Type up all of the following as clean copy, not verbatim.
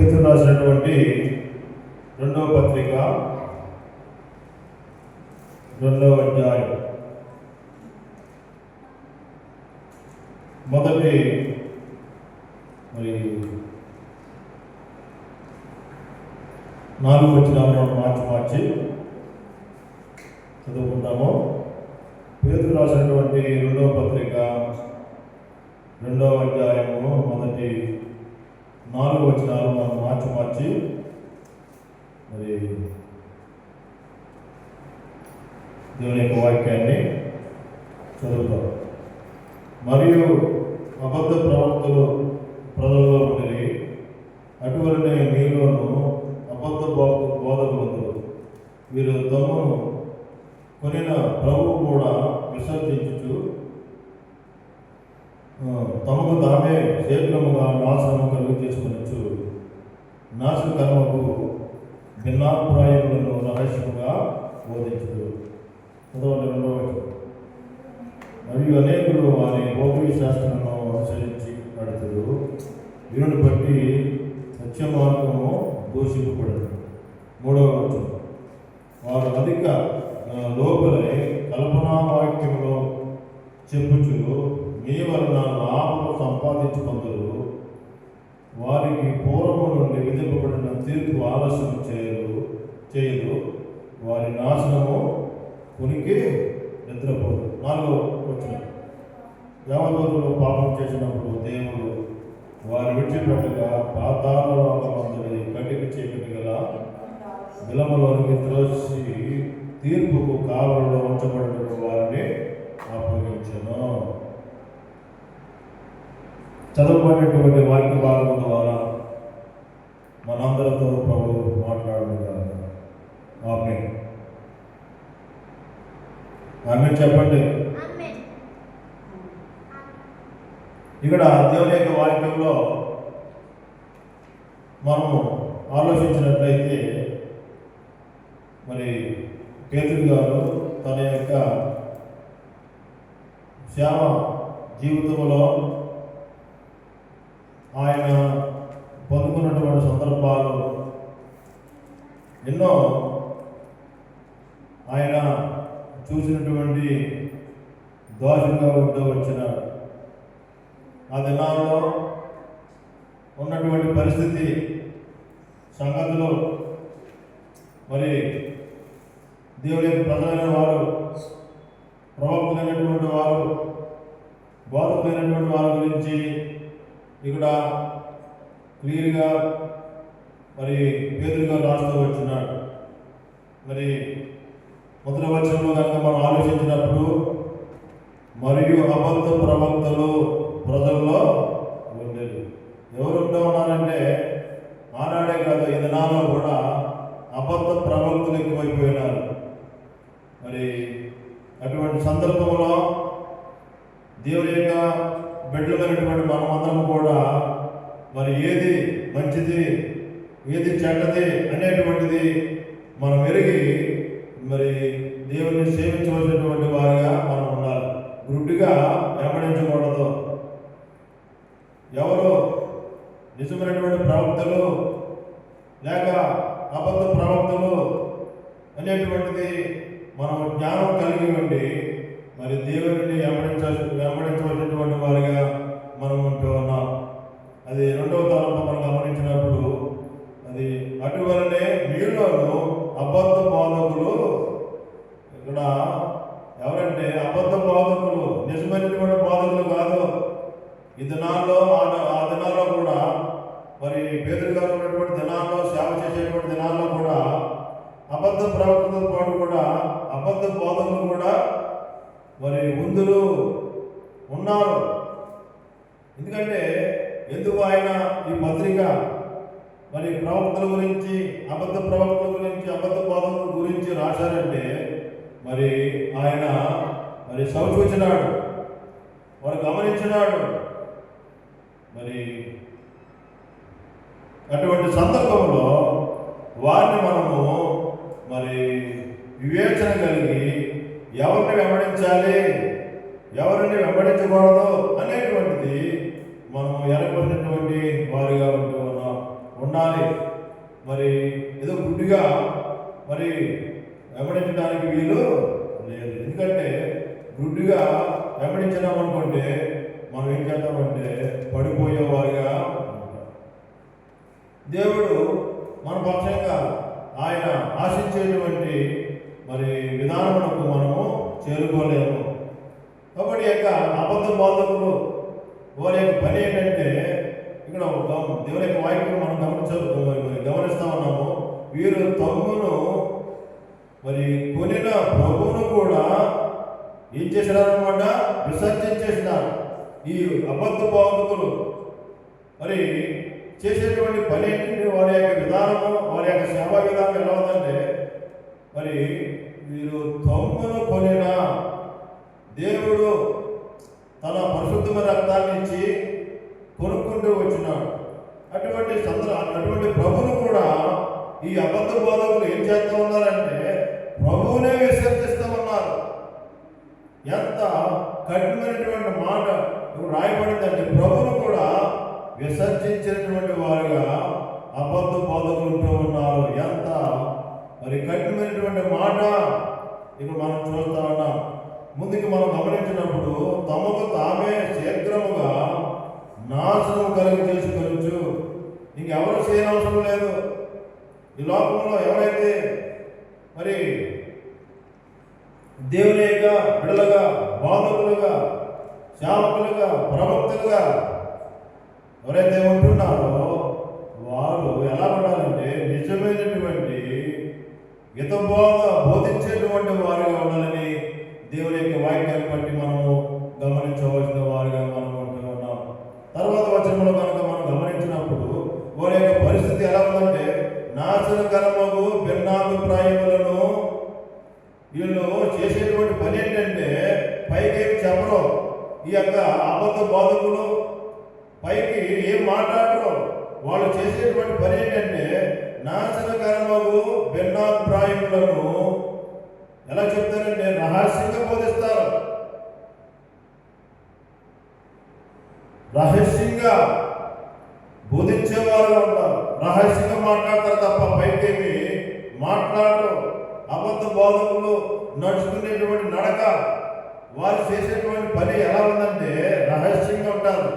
పేతురు రాసినటువంటి రెండవ పత్రిక 2వ అధ్యాయం మొదటి 4 వచనాలను మార్చి చదువుకుంటాము. పేతురు రాసినటువంటి రెండవ పత్రిక 2వ అధ్యాయము మొదటి 4 వచనాలు మనం మార్చి దేవుని యొక్క వాక్యాన్ని చదువుతాం. మరియు అబద్ధ ప్రవక్తలు ప్రజల్లో ఉండేవి, అటువంటి మీలోను అబద్ధ బోధకులు వీరు తమను కొనిన ప్రభువు కూడా విసర్జించుచు తమకు తామే శీఘ్రముగా నాశనము కలుగు చేసుకొనొచ్చు నాశనకర్మకు భిన్నాభిప్రాయములను రహస్యముగా బోధించుడు. మరియు అనేకులు వారి భౌతిక శాస్త్రమును అనుసరించి నడుతుడు, వీరుని బట్టి సత్య మార్గము దూషింపబడదు. 3వ వచనం, వారు అధిక లోపలై కల్పనా వాక్యములో చెప్పుచు మీ వలన లాభము సంపాదించుకుందరు. వారికి పూర్వము నుండి విధింపబడిన తీర్పు ఆలస్యం చేయదు. వారి నాశనము కునికి నిద్రపోదు. 4వ వచనం, దేవదూతలు పాపం చేసినప్పుడు దేవుడు వారి విడిచిపెట్టగా పాతాళ లోకమందుని కటికి చీకటి గల విలమలోనికి త్రోసి తీర్పుకు కావలలో ఉంచబడిన వారిని అప్పగించను. చదవబడినటువంటి వాక్య భాగం ద్వారా మనందరితో ప్రభు మాట్లాడుతున్నారు. ఆమేన్. ఆమేన్ చెప్పండి. ఇక్కడ దేవుని యొక్క వాక్యంలో మనము ఆలోచించినట్లయితే పేతురు గారు తన యొక్క సేవ జీవితంలో ఆయన పొందుకున్నటువంటి సందర్భాలు ఎన్నో, ఆయన చూసినటువంటి దోషంగా ఉంటూ వచ్చిన ఆ దినాల్లో ఉన్నటువంటి పరిస్థితి సంగతులు, దేవుని యొక్క ప్రజలైన వారు, ప్రవక్తలైనటువంటి వారు, బోధకులైనటువంటి వారి గురించి ఇక్కడ క్లియర్గా పేతురుగా రాస్తూ వచ్చినాడు. మొదటి వచనంలో కనుక మనం ఆలోచించినప్పుడు, మరియు అబద్ధ ప్రవక్తలు ప్రజల్లో ఉండేది. ఎవరు ఉంటూ ఉన్నారంటే ఆనాడే కాదు, ఈ దినాల్లో కూడా అబద్ధ ప్రవక్తలు ఎక్కువైపోయినారు. అటువంటి సందర్భంలో దేవుని యొక్క బిడ్డలైనటువంటి మనమందరం కూడా ఏది మంచిది ఏది చెడ్డది అనేటువంటిది మనం ఎరిగి దేవుని సేవించవలసినటువంటి వారిగా మనం ఉండాలి. గుడ్డిగా వెంబడించకూడదు. ఎవరు నిజమైనటువంటి ప్రవక్తలు లేక అబద్ధ ప్రవక్తలు అనేటువంటిది మనం జ్ఞానం కలిగి ఉండి దేవుడిని వెంబడించవలసినటువంటి వారిగా మనం ఉంటూ ఉన్నాం. అది 2వ తలంపు మనం గమనించినప్పుడు అటువలనే మీలోను అబద్ధ బోధకులు. ఇక్కడ ఎవరంటే అబద్ధ బోధకులు, నిజమైనటువంటి బోధకులు కాదు. ఈ దినాల్లో ఆ దినాల్లో కూడా పేతురు గారు ఉన్నటువంటి దినాల్లో, సేవ చేసేటువంటి దినాల్లో కూడా అబద్ధ ప్రవక్తలతో పాటు కూడా అబద్ధ బోధకులు కూడా ముందులు ఉన్నారు. ఎందుకు ఆయన ఈ పత్రిక ప్రవక్తల గురించి, అబద్ధ ప్రవక్తల గురించి, అబద్ధ బోధకుల గురించి రాశారంటే ఆయన సూచించినాడు, వారు గమనించినాడు. అటువంటి సందర్భంలో వారిని మనము వివేచన కలిగి ఎవరిని వెంబడించాలి, ఎవరిని వెంబడించకూడదు అనేటువంటిది మనం ఎరగబడినటువంటి వారిగా ఉండాలి. మరి ఏదో గుడ్డిగా మరి వెంబడించడానికి వీలు లేదు. ఎందుకంటే గుడ్డిగా వెంబడించినాం అనుకుంటే మనం ఏం చేద్దామంటే పడిపోయేవారుగా ఉంటాం. దేవుడు మన పక్షంగా ఆయన ఆశించేటువంటి మరి విధానమునకు మనము చేరుకోలేము. కాబట్టి యొక్క అబద్ధ బోధకులు వారి యొక్క పని ఏంటంటే ఇక్కడ దేవుని యొక్క వాక్యం మనం గమనిస్తా ఉన్నాము. వీరు తమ్మును మరి కొనిన ప్రభువును కూడా ఏం చేసినారనమాట, విసర్జించేసినారు. ఈ అబద్ధ బోధకులు మరి చేసేటువంటి పని ఏంటంటే వారి యొక్క విధానము, వారి యొక్క సేవా విధానం ఎలా ఉందంటే మరి వీరు తమ్మును కొనిన దేవుడు తన పరిశుద్ధమైన రక్తాన్ని ఇచ్చి కొనుక్కుంటూ వచ్చినాడు. అటువంటి ప్రభువును కూడా ఈ అబద్ధ బోధకులు ఏం చేస్తూ ఉన్నారంటే ప్రభువునే విసర్జిస్తూ ఉన్నారు. ఎంత కఠినమైనటువంటి మాట రాయబడిందంటే ప్రభువును కూడా విసర్జించినటువంటి వారుగా అబద్ధ బోధకులుంటూ ఉన్నారు. ఎంత మరి కఠినమైనటువంటి మాట ఇప్పుడు మనం చూస్తూ ఉన్నాం. ముందుకు మనం గమనించినప్పుడు తమకు తామే శీఘ్రముగా నాశనం కలిగి చేసుకొనొచ్చు. ఇంకెవరు చేయనవసరం లేదు. ఈ లోకంలో ఎవరైతే మరి దేవుని యొక్క బిడ్డలుగా, బాధకులుగా, సేవకులుగా, ప్రవక్తలుగా ఎవరైతే ఉంటున్నారో వారు ఎలా ఉండాలంటే నిజమైనటువంటి బోధించేటువంటి వారుగా ఉండాలని దేవుని యొక్క వాక్యాన్ని బట్టి మనము గమనించవలసిన వారుగా మనం ఉంటూ ఉన్నాం. తర్వాత వచనంలో కనుక మనం గమనించినప్పుడు వారి యొక్క పరిస్థితి ఎలా ఉందంటే నాశనకరమగు భిన్నాభిప్రాయములను వీళ్ళు చేసేటువంటి పని ఏంటంటే పైకి చెప్పరు. ఈ యొక్క అబద్ధ బోధకులు పైకి ఏం మాట్లాడరు. వాళ్ళు చేసేటువంటి పని ఏంటంటే నాశనకరమగు భిన్నాభిప్రాయములను ఎలా చెప్తారంటే రహస్యంగా బోధిస్తారు. రహస్యంగా బోధించేవారు ఉంటారు. రహస్యంగా మాట్లాడతారు తప్ప పైకేమి మాట్లాడరు. అబద్ధ బోధకులు నడుచుకునేటువంటి నడక, వారు చేసేటువంటి పని ఎలా ఉందంటే రహస్యంగా ఉంటారు.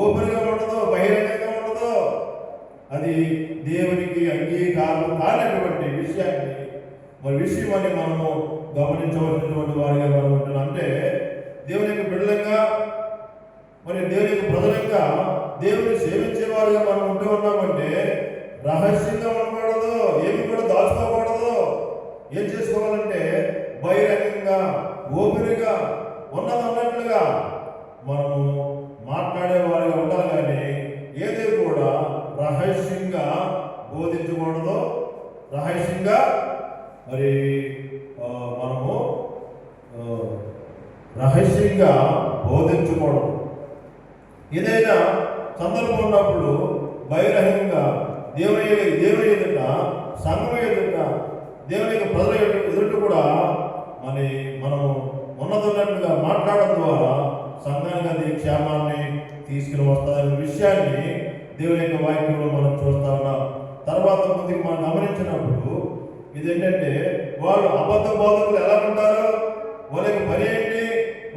ఓపెన్గా ఉండదు, బహిరంగంగా ఉండదు. అది దేవునికి అంగీకారం కానటువంటి విషయాన్ని మనము గమనించవలసినటువంటి వారిగా మనం ఉంటున్నాం. అంటే దేవుని యొక్క బిడ్డలంగా మరి దేవుని యొక్క ప్రజలంగా దేవుని సేవించేవారుగా మనం ఉంటూ ఉన్నామంటే రహస్యంగా ఉండకూడదు, ఏమి కూడా దాచుకోకూడదు. ఏం చేసుకోవాలంటే బహిరంగంగా ఓపెన్గా ఉన్నదన్నట్లుగా మనము మాట్లాడేవారుగా ఉండాలి. కానీ ఏది కూడా రహస్యంగా బోధించకూడదు. రహస్యంగా మరి మనము రహస్యంగా బోధించకూడదు. ఏదైనా సందర్భం ఉన్నప్పుడు బహిరంగంగా దేవుని ఎదుట, సంఘం ఎదుట, దేవుని యొక్క ప్రజల ఎదుట కూడా మనము ఉన్నదన్నట్లుగా మాట్లాడడం ద్వారా సంఘానికి అది క్షేమాన్ని తీసుకుని వస్తారనే విషయాన్ని దేవుని యొక్క వాక్యంలో మనం చూస్తా ఉన్నాం. తర్వాత ముందుకు మనం గమనించినప్పుడు ఇదేంటంటే వాళ్ళు అబద్ధ బోధకులు ఎలా ఉంటారు, వారి యొక్క పని ఏంటి,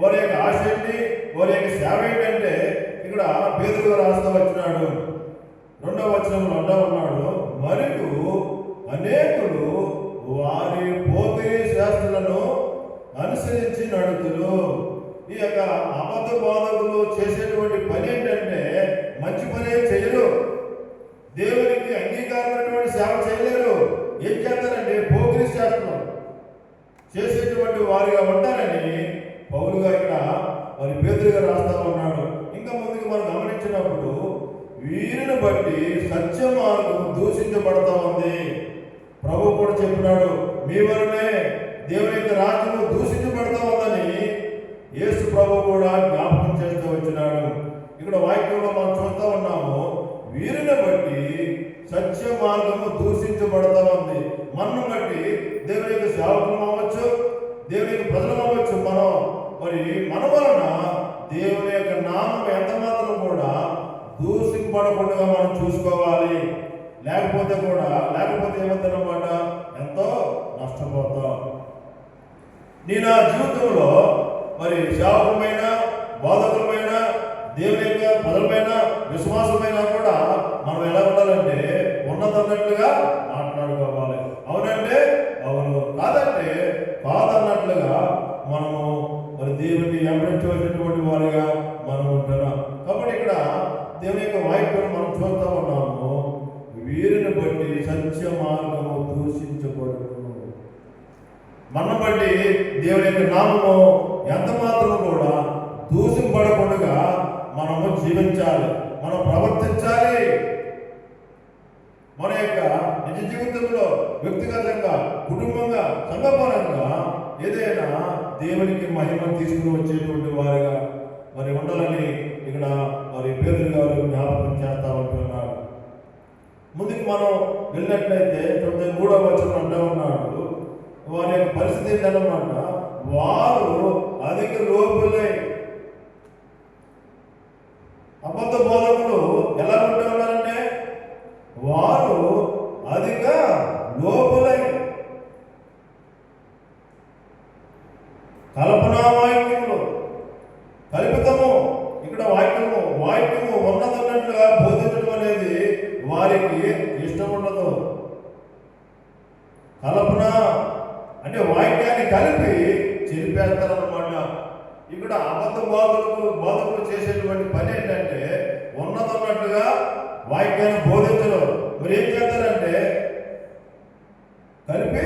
వారి యొక్క ఆశ ఏంటి, వారి యొక్క సేవ ఏంటంటే ఇక్కడ పేతురు రాస్తూ వచ్చినాడు. 2వ వచనంలో అంటూ ఉన్నాడు, మరియు అనేకులు వారి పోతీ శాస్త్రులను అనుసరించి నడుతులు. ఈ యొక్క అబద్ధ బోధకులు చేసేటువంటి పని ఏంటంటే మంచి పని చేయరు. దేవునికి అంగీకారమైనటువంటి సేవ చేయలేరు. ఏం చేస్తారంటే పోకిరి శాస్త్రం చేసేటువంటి వారిగా ఉంటారని పౌలుగా ఇక్కడ మరి పేతురుగా రాస్తా ఉన్నాడు. ఇంకా ముందుకు మనం గమనించినప్పుడు వీరిని బట్టి సత్య మార్గం దూషించబడతా ఉంది. ప్రభు కూడా చెప్పినాడు, మీ వలనే దేవుని యొక్క రాజ్యము దూషించబడతా ఉందని యేసు ప్రభు కూడా జ్ఞాపకం చేస్తూ వచ్చినాడు. ఇక్కడ వాక్యంలో మనం చూస్తూ ఉన్నాము, వీరిని బట్టి సత్య మార్గము దూషించబడతా ఉంది. మనను బట్టి దేవుని యొక్క సేవకులు అవ్వచ్చు, దేవుని యొక్క ప్రజలు అవ్వచ్చు, మన వలన దేవుని యొక్క నామం ఎంత మాత్రం కూడా దూషింపబడకుండా మనం చూసుకోవాలి. లేకపోతే ఏమవుతారన్నమాట, ఎంతో నష్టపోతాం. నీ నా జీవితంలో మరి సేవకులమైన, బోధకులమైన, దేవుని యొక్క ప్రజలమైన, విశ్వాసమైన కూడా మనం ఎలా ఉండాలంటే ఉన్నదన్నట్లుగా మాట్లాడుకోవాలి. అవునంటే అవును, కాదంటే కాదన్నట్లుగా మనము మరి దేవుని వెంబడించవలసినటువంటి వారిగా మనం ఉంటున్నాం. కాబట్టి ఇక్కడ దేవుని యొక్క వాక్యం మనం చూస్తూ ఉన్నాము. వీరిని బట్టి సత్య మార్గము దూషించకూడదు. మన బట్టి దేవుని యొక్క నామము ఎంత మాత్రం కూడా దూషింపడకుండా మనము జీవించాలి, మనం ప్రవర్తించాలి. మన యొక్క నిజ జీవితంలో వ్యక్తిగతంగా, కుటుంబంగా, సంఘపరంగా ఏదైనా దేవునికి మహిమ తీసుకుని వచ్చేటువంటి వారిగా మరి ఉండాలని ఇక్కడ మరి పేదలు గారు జ్ఞాపకం చేస్తా ఉంటున్నారు. ముందుకు మనం వెళ్ళినట్లయితే 3వ వచనం అంటూ ఉన్నాడు, వారి యొక్క పరిస్థితి ఏంటన్నమాట, వారు అధిక లోపులై. అబద్ధ బోధకులు ఎలా ఉంటూ ఉన్నారంటే వారు అధిక లోపులై. కల్పనా వాక్యములు, కల్పితము. ఇక్కడ వాక్యము ఉన్నదన్నట్లుగా బోధించడం అనేది వారికి ఇష్టం ఉండదు. కల్పన అంటే వాక్యాన్ని కలిపి చెరిపేస్తారన్నమాట. ఇక్కడ అబద్ధ బోధకులు చేసేటువంటి పని ఏంటంటే ఉన్నదన్నట్లుగా వాక్యాన్ని బోధించడం. మరి ఏం చేస్తారంటే కలిపి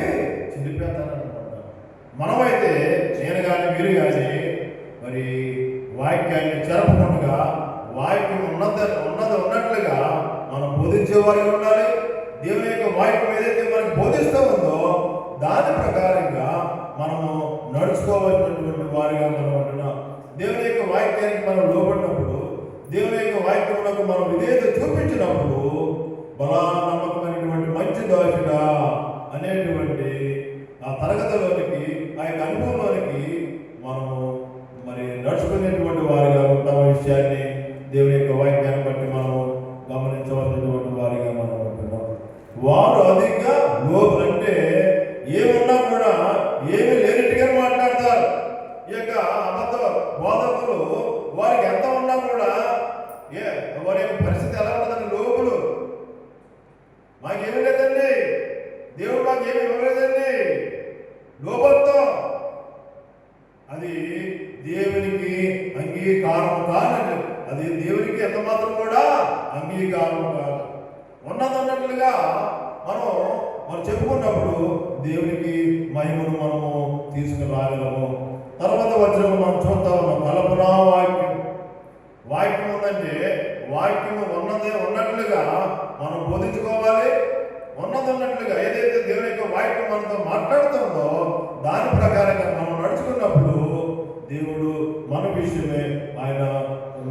చెరిపేస్తారన్నమాట. మనమైతే నేను కానీ మీరు కానీ మరి వాక్యాన్ని చెరపకుండా వాక్యం ఉన్నట్లుగా మనం బోధించేవారిగా ఉండాలి. దేవుని యొక్క వాక్యం ఏదైతే మనకి బోధిస్తూ ఉందో దాని ప్రకారంగా మనము నడుచుకోవాల్సినటువంటి వారిగా మనం ఉంటున్నాం. దేవుని యొక్క వాక్యానికి మనం లోబడినప్పుడు, దేవుని యొక్క వాక్యములకు మనం విధేయత చూపించినప్పుడు బలా నమ్మకమైనటువంటి మంచి దాసుడా అనేటువంటి ఆ తరగతిలోనికి, ఆ యొక్క అనుభవంలోనికి మనము మరి నడుచుకునేటువంటి వారిగా ఉంటాం. విషయాన్ని దేవుని యొక్క వాక్యాన్ని బట్టి మనము గమనించవలసినటువంటి వారిగా మనం ఉంటున్నాం. వారు అధికంగా లోపు అంటే ఏమున్నా కూడా ఏమీ లేనట్టుగా మాట్లాడతారు. ఈ యొక్క అబద్ధ బోధకులు వారికి ఎంత ఉన్నా కూడా వారి యొక్క పరిస్థితి ఎలా ఉంటుందండి, లోపులు. మాకేమీ లేదండి, దేవుడు మాకేమీ ఇవ్వలేదండి, లోపత్వం. అది దేవునికి అంగీకారం కాదు. అది దేవునికి ఎంత మాత్రం కూడా అంగీకారం కాదు. ఉన్నదన్నట్లుగా మనం చెప్పుకున్నప్పుడు దేవునికి మహిమను మనము తీసుకురాగలము. తర్వాత వచ్చిన మనం చూస్తా ఉన్నాం, కల్పనా వాక్యం ఉందంటే వాక్యము ఉన్నట్లుగా మనం బోధించుకోవాలి. ఉన్నదన్నట్లుగా ఏదైతే దేవుని యొక్క వాక్యం మనతో మాట్లాడుతుందో దాని ప్రకారంగా మనం నడుచుకున్నప్పుడు దేవుడు మన విషయమే ఆయన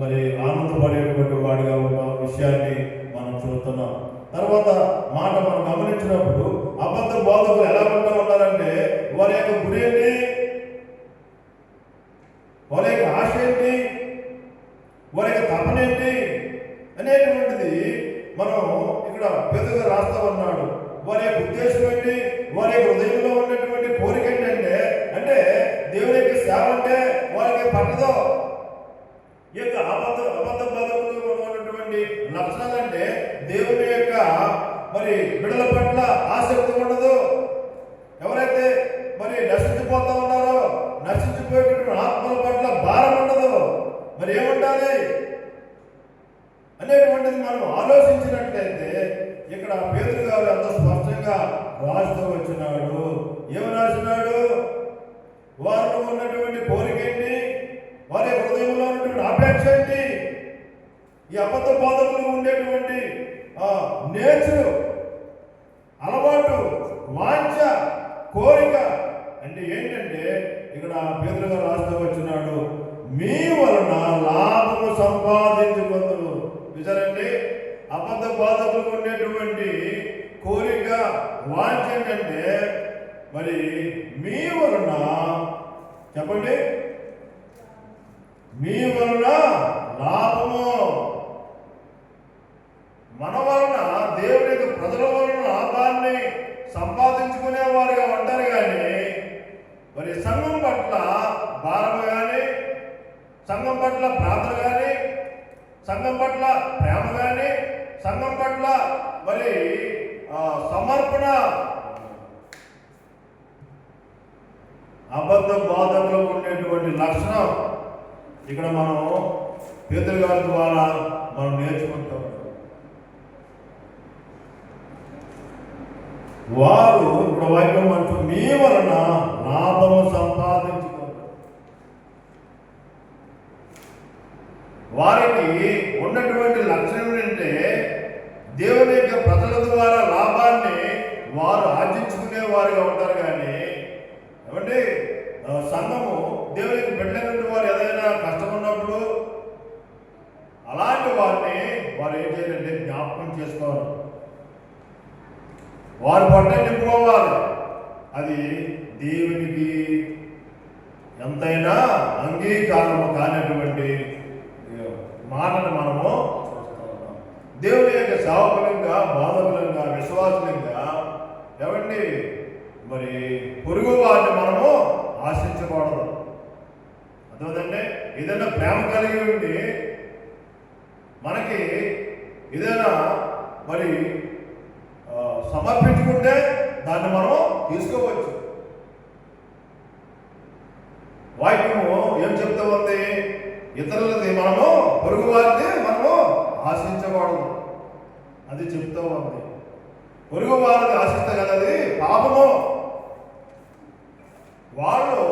మరి ఆనందపడేటువంటి వాడిగా ఉన్న విషయాన్ని మనం చూస్తున్నాం. తర్వాత మాట మనం గమనించినప్పుడు అబద్ధ బోధకులు ఎలా ఉంటూ ఉన్నారంటే వారి యొక్క గురి ఏంటి, వారి యొక్క ఆశ ఏంటి, వారి యొక్క తపన ఏంటి అనేటువంటిది మనం ఇక్కడ పెద్దగా రాస్తా ఉన్నాడు. వారి యొక్క ఉద్దేశం ఏంటి, వారి యొక్క హృదయంలో ఉన్నటువంటి కోరిక ఏంటంటే అంటే దేవుని యొక్క సేవ అంటే వారికి పట్టదు. ఈ యొక్క అబద్ధ బోధకులు ఉన్నటువంటి లక్షణాలు అంటే దేవుని యొక్క మరి బిడ్డల పట్ల ఆసక్తి ఉండదు. ఎవరైతే మరి నశించిపోతా ఉన్నారో నశించిపోయేటువంటి ఆత్మల పట్ల భారం ఉండదు. మరి ఏముండాలి అనేటువంటిది మనం ఆలోచించినట్లయితే ఇక్కడ పేతురు గారు అంత స్పష్టంగా రాస్తూ వచ్చినాడు. ఏమని రాసినాడు, వారిలో ఉన్నటువంటి కోరిక ఏంటి, వారి హృదయంలో ఉన్నటువంటి అపేక్ష ఏంటి, ఈ అబద్ధ బోధకులు ఉండేటువంటి నేచరు, అలవాటు, వాంఛ, కోరిక అంటే ఏంటంటే ఇక్కడ పేతురు గారు రాస్తూ వచ్చినాడు, మీ వలన లాభము సంపాదించుకొందురు. చూసారండి, అబద్ధ బోధకులకు ఉండేటువంటి కోరిక, వాంఛ ఏంటంటే మరి మీ వలన, చెప్పండి, మీ వలన లాభము. మన వలన దేవుని యొక్క ప్రజల వలన లాభాన్ని సంపాదించుకునేవారుగా ఉంటారు. కానీ మరి సంఘం పట్ల భారం కానీ, సంఘం పట్ల ప్రార్థన కానీ, సంఘం పట్ల ప్రేమ కానీ, సంఘం పట్ల మరి సమర్పణ, అబద్ధ బాధల్లో ఉండేటువంటి లక్షణం ఇక్కడ మనం పేతురు గారి ద్వారా మనం నేర్చుకుంటాం. వారు ఇప్పుడు వాక్యం అంటూ మీ వలన లాభము సంపాదించుకుంటారు. వారికి ఉన్నటువంటి లక్షణం ఏంటంటే దేవుని యొక్క ప్రజల ద్వారా లాభాన్ని వారు ఆర్జించుకునే వారుగా ఉంటారు. కానీ ఏమంటే సంఘము దేవునికి బిడ్డలైనటువంటి వారు ఏదైనా కష్టం ఉన్నప్పుడు అలాంటి వారిని వారు ఏం చేయాలంటే జ్ఞాపకం చేసుకోవాలి, వారి పట్ల నింపుకోవాలి. అది దేవునికి ఎంతైనా అంగీకారము కానటువంటి మాటను మనము చూస్తూ ఉన్నాం. దేవుని యొక్క సేవకులంగా, బాధకులంగా, విశ్వాసులంగా ఏమండి మరి పొరుగు వారిని మనము ఆశించకూడదు. అర్థమవుతుందండి. ఏదైనా ప్రేమ కలిగి ఉండి మనకి ఏదైనా మరి సమర్పించుకుంటే దాన్ని మనం తీసుకోవచ్చు. వాక్యము ఏం చెప్తూ ఉంది? ఇతరులది మనము, పొరుగు వారిని మనము ఆశించకూడదు అది చెప్తూ ఉంది. పొరుగు వారిని ఆశిస్తే కదది పాపము. వాళ్ళు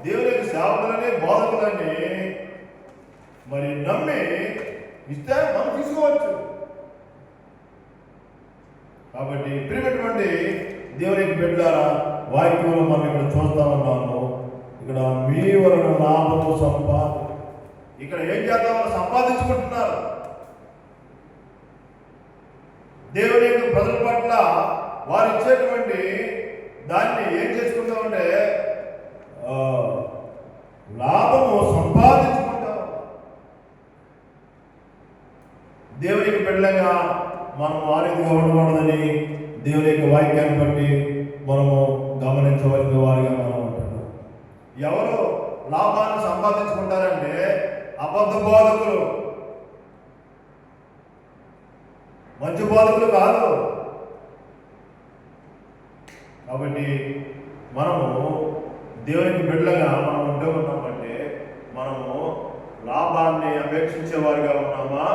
దేవునికి సేవకులని, బోధకులని మరి నమ్మి ఇస్తే మనం తీసుకోవచ్చు. కాబట్టి ప్రియమైనటువంటి దేవునికి బిడ్డలారా, వాక్యంలో మనం ఇక్కడ చూస్తా ఉన్నాము. ఇక్కడ మీ వలన లాభము ఇక్కడ ఏం చేద్దామని సంపాదించుకుంటున్నారు. దేవుని యొక్క ప్రజల పట్ల వారు ఇచ్చేటువంటి దాన్ని ఏం చేసుకుంటామంటే లాభము సంపాదించుకుంటాం. దేవునికి బిడ్డలుగా మనం ఆరోగ్యంగా ఉండకూడదని దేవుని యొక్క వాక్యాన్ని బట్టి మనము గమనించవలసిన వారిగా మనం ఉంటున్నాం. ఎవరు లాభాన్ని సంపాదించుకుంటారంటే అబద్ధ బోధకులు, మంచి బోధకులు కాదు. కాబట్టి మనము దేవునికి బిడ్డలుగా మనం ఉంటూ ఉన్నామంటే మనము లాభాన్ని అపేక్షించేవారిగా ఉన్నామా?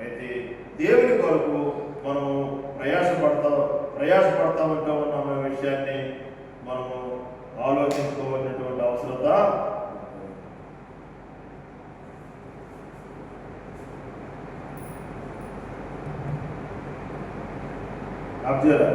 అయితే దేవుని కొరకు మనము ప్రయాసపడతా ఉంటా ఉన్నాము. అనే విషయాన్ని మనము ఆలోచించుకోవాల్సినటువంటి అవసరత. అబ్జర్వ్